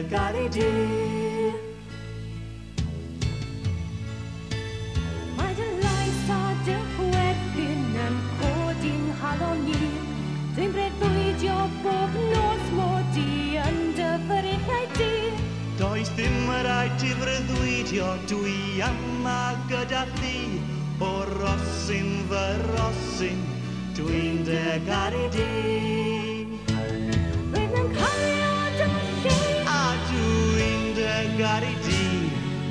gari di. Mae dy lais a dy chwerthin yn codi'n haloni. Dwi'n breuddwydio bob nos mod i yn dy fyrechau di. Does ddim rhaid ti freuddwydio, dwi yma gyda thi. O rosyn fy rosyn, dwi'n dy gari di. Rwy'n yn cario dy lle, A dwi'n dy gari di.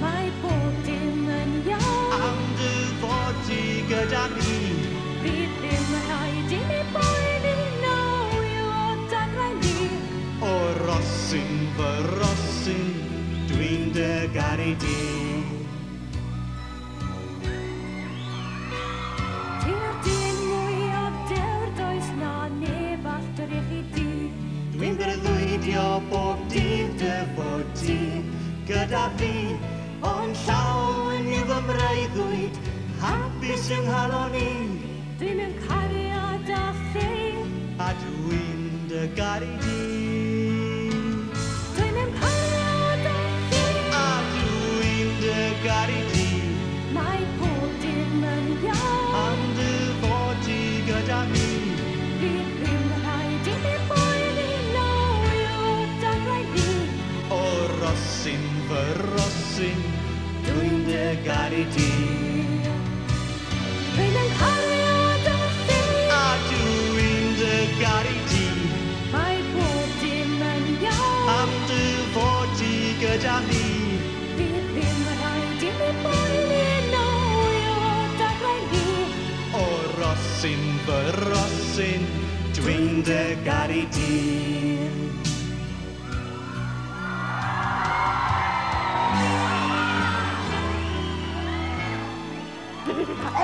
mae bob dim yn iawn. Am dy fod ti gyda fi. Bydd ddim rhaid i mi boeni nawr o dagrau ni. O rosyn fy rosyn, dwi'n dy gari di. Ti'r dyn mwyaf dewr does na neb alltr i chi di. Dwi'n breuddwydio bob dydd dy fod ti gyda fi. Ond llawn yw fy mreuddwyd, hapus yng nghalon i. Dwi'n yn cariad a lle, A dwi'n dy gari di. dwi'n yn cariad a lle. A dwi'n dy gari di. Mae pob dim yn iawn. Am dy fod ti gyda fi. Bydd ddim rhaid i mi boeni nawr o dagrau ni. O rosyn fy rosyn, dwi'n dy gari di. Dwi'n yn cariad a lle, A dwi'n dy gari di. mae pob dim yn iawn. Am dy fod ti gyda fi. Bydd ddim rhaid i mi boeni nawr o dagrau ni. O rosyn fy rosyn, dwi'n dy gari di.